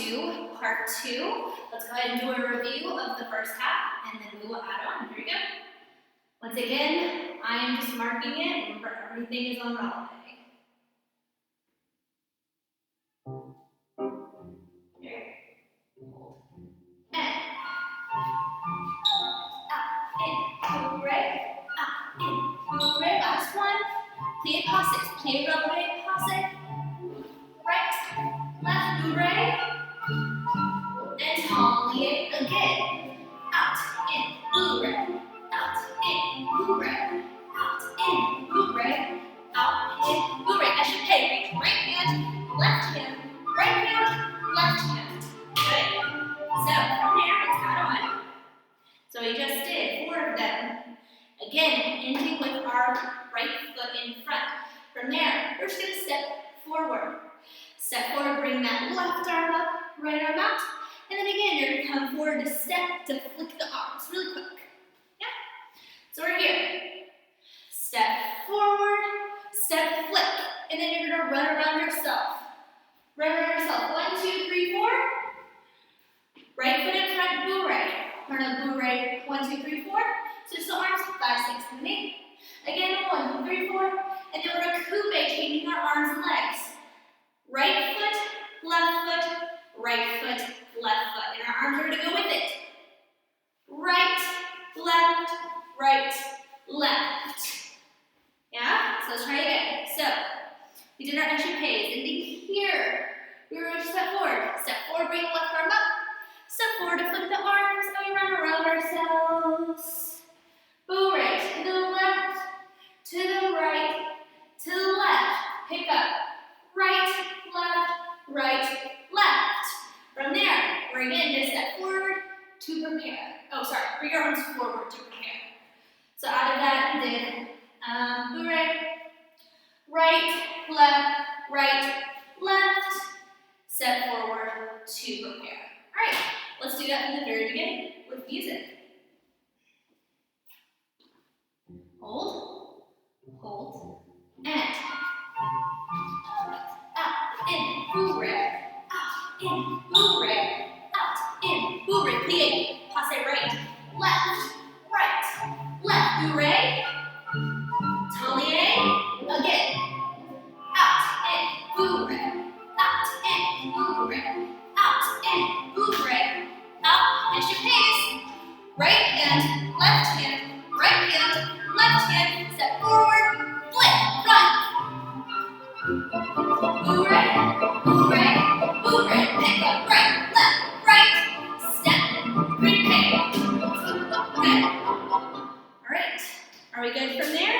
to part 2. Let's go ahead and do a review of the first half, and then we will add on. Here we go. Once again, I am just marking it. Remember, everything is on holiday. Here. Hold. And up, in, hooray. Up, in, hooray. Last one. Plie passes. Plie releve passe. Right, left, hooray. And talier again. Out, in, hooray. Out, in, hooray. Out, in, hooray. Out, in, hooray. I should pay. Right hand, left hand, right hand, left hand. Good. So from there, let's add on. So we just did 4 of them. Again, ending with our right foot in front. From there, we're just going to step forward. Step forward, bring that left arm up, right arm out. And then again, you're going to come forward to step to flick the arms really quick. Yeah? So we're here. Step forward, step flick. And then you're going to run around yourself. Run around yourself. 1, 2, 3, 4. Right foot in front, bourrée. Turn a bourrée. 1, 2, 3, 4. Switch the arms. 5, 6, 7, 8. Again, 1, 2, 3, 4. And then we're going to coupe, changing our arms and legs. Right foot, left foot, right foot, left foot. And our arms are going to go with it. Right, left, right, left. Yeah? So let's try again. So, we did our échappés. Ending here. We were going to step forward. Step forward, bring the left arm up. Step forward to flip the arms. And we run around ourselves. Bourrée to the left, to the right, to the left. Pick up. Right, left, right, left. From there, we're again going to step forward to prepare. Oh, sorry, bring your arms forward to prepare. So out of that, we did bourrée, right, left, step forward to prepare. All right, let's do that from the very beginning with music. Hold, hold, and out, in, bourrée, out, in, bourrée, out, in, bourrée, plie, passe right, left, bourrée, talier, again, out, in, bourrée, out, in, bourrée, out, échappés, right hand, left hand, left hand, step forward, flip, run. Bourrée, bourrée, bourrée, pick up, right, left, step, prepare. Good. All right, are we good from there?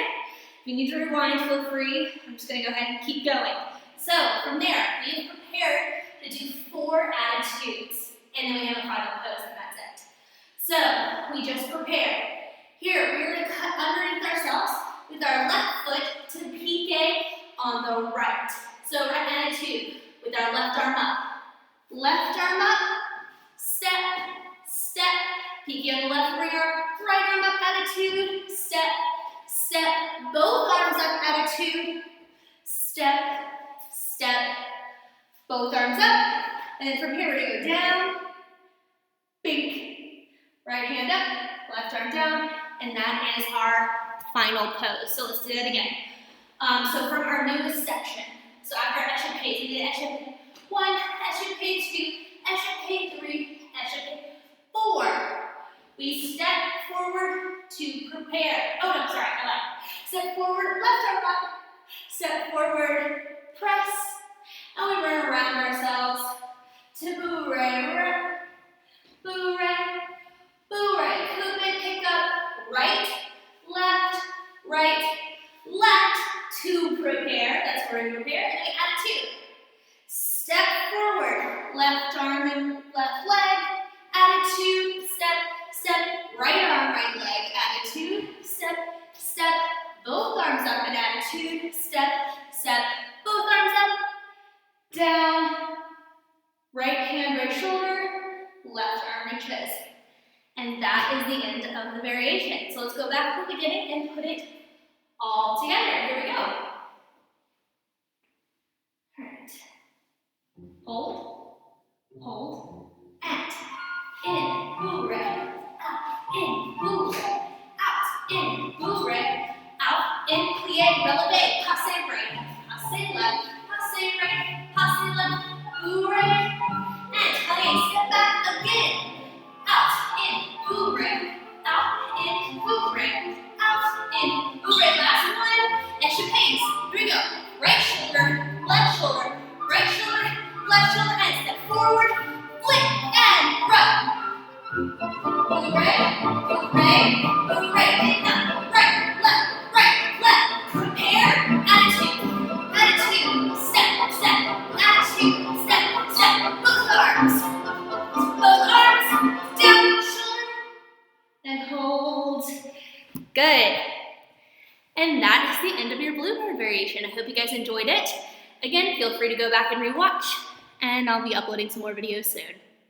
If you need to rewind, feel free. I'm just going to go ahead and keep going. So from there, we have prepared to do 4 attitudes, and then we have a final pose, and that's it. So we just prepared. Here, we're going to cut underneath ourselves with our left foot to pique on the right. So right attitude with our left arm up. Left arm up, step, pique on the left, bring our right arm up, attitude, step, both arms up, attitude, step, both arms up, and then from here we're going to go down, bink, right hand up, left arm down, and that is our final pose. So let's do that again. So from our newest section, so after échappés, we did échappé 1, échappé 2, échappé 3, échappé 4. We step forward to prepare. Oh no, sorry, I lied. Step forward, left arm up. Step forward, press, and we run around ourselves to bourrée, bourrée, bourrée. Coupe and pick up, right, left to prepare. That's where we prepare. And then attitude. Step forward, left arm and left leg. Attitude, step, right arm, right leg. Attitude, step, both arms up in attitude. Step, both arms up. Down, right hand, right shoulder, left arm, right chest. And that is the end of the variation. So let's go back to the beginning and put it all together. Here we go. All right. Hold, hold, and in, hooray, out, in, hooray, out, in, hooray, out, in, plie, releve, passe right, passe left, passe left, hooray, and plie, step back again, out, in, hooray, out, in, hooray, out, in, hooray, last one, extra pace, here we go, right shoulder, left shoulder, right shoulder, left shoulder, and step forward, flick, and run. Hooray, hooray, hooray, pick up, right, left, prepare, attitude, step, attitude, step, both arms, down, shoulder, and hold, good. And that is the end of your bluebird variation. I hope you guys enjoyed it. Again, feel free to go back and rewatch, and I'll be uploading some more videos soon.